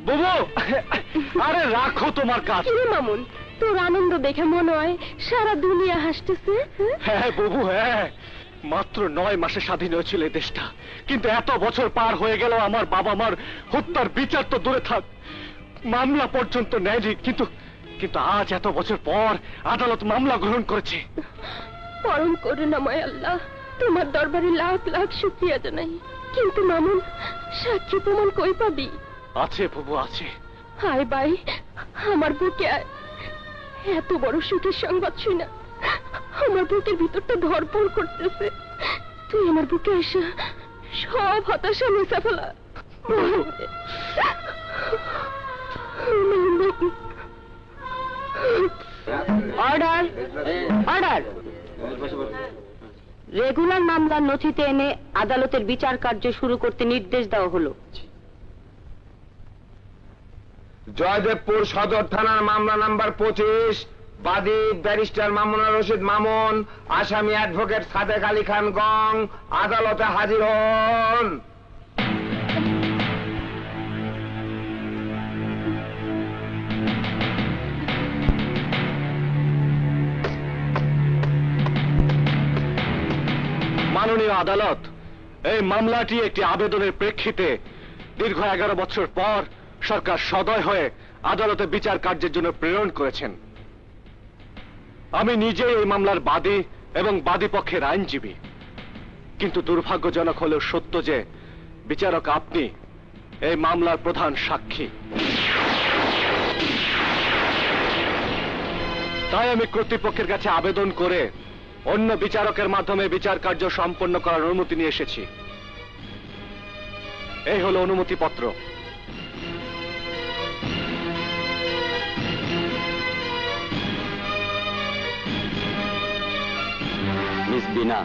বুবু, আরে রাখো তোমার কাজ। কি রে মামুন, তোর আনন্দ দেখে মনে হয় সারা দুনিয়া হাসতেছে। হ্যাঁ বুবু, হ্যাঁ, মাত্র 9 মাসে স্বাধীন হয়েছিল এই দেশটা, কিন্তু এত বছর পার হয়ে গেল আমার বাবা মার হত্যার বিচার তো দূরে থাক, মামলা পর্যন্ত নেয়নি। কিন্তু কিন্তু আজ এত বছর পর আদালত মামলা গ্রহণ করেছে। পরম করুণাময় আল্লাহ, তোমার দরবারে লাখ লাখ শুকরিয়া জানাই। কিন্তু মামুন, সাক্ষী প্রমাণ কই পাবি? আছে বুবু, আছে। হায় ভাই, আমার বুকে আয়। এত বড় সুখের সংবাদ শুই না, আমার বুকের ভিতরটা ধরপড় করতেছে। তুই আমার বুকে এসে সব হতাশা মুছে ফেলা। Order, order. রেগুলার মামলার নথিতে এনে আদালতের বিচার কার্য শুরু করতে নির্দেশ দেওয়া হলো। জয়দেবপুর সদর থানার মামলা নাম্বার 25, বাদী ব্যারিস্টার মামুনুর রশিদ মামুন, আসামি অ্যাডভোকেট সাদেক আলী খান গং আদালতে হাজির হন। মাননীয় আদালত, এই মামলাটি একটি আবেদনের প্রেক্ষিতে দীর্ঘ 11 বছর পর সরকার সদয় হয়ে আদালতে বিচার কার্যের জন্য প্রেরণ করেছেন। আমি নিজেই এই মামলার বাদী এবং বাদী পক্ষের আইনজীবী, কিন্তু দুর্ভাগ্যজনক হলেও সত্য যে বিচারক আপনি এই মামলার প্রধান সাক্ষী। তাই আমি কর্তৃপক্ষের কাছে আবেদন করে অন্য বিচারকের মাধ্যমে বিচার কার্য সম্পন্ন করার অনুমতি নিয়ে এসেছি। এই হলো অনুমতিপত্র। মিস বিনা,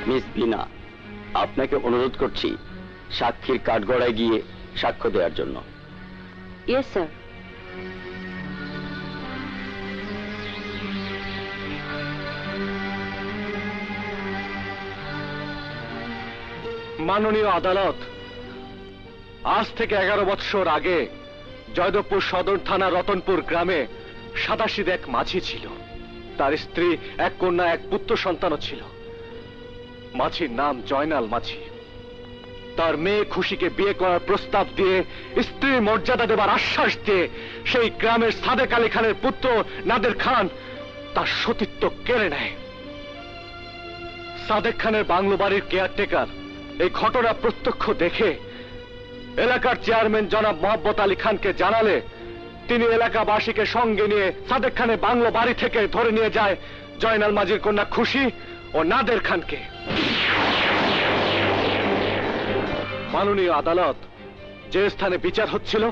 মিস বিনা, আপনাকে অনুরোধ করছি সাক্ষীর কাঠগড়ায় গিয়ে সাক্ষ্য দেওয়ার জন্য। Yes sir. মাননীয় আদালত, আজ থেকে 11 বৎসর আগে জয়দেবপুর সদর থানা রতনপুর গ্রামে 87 এক মাঝি ছিল। তার স্ত্রী, এক কন্যা, এক পুত্র সন্তানও ছিল। মাঝির নাম জয়নাল মাঝি। তার মেয়ে খুশিকে বিয়ে করার প্রস্তাব দিয়ে স্ত্রীর মর্যাদা দেবার আশ্বাস দিয়ে সেই গ্রামের সাদেক আলী খানের পুত্র নাদের খান তার সতীত্ব কেড়ে নেয়। সাদেক খানের বাংলো বাড়ির কেয়ারটেকার এই ঘটনা প্রত্যক্ষ দেখে এলাকার চেয়ারম্যান জনাব মোহাম্মদ আলী খানকে জানালে তিনি এলাকাবাসীকে সঙ্গে নিয়ে সাদেক খানের বাংলো বাড়ি থেকে ধরে নিয়ে যায় জয়নাল মাঝির কন্যা খুশি ও নাদের খানকে। মাননীয় আদালত, যে স্থানে বিচার হচ্ছিল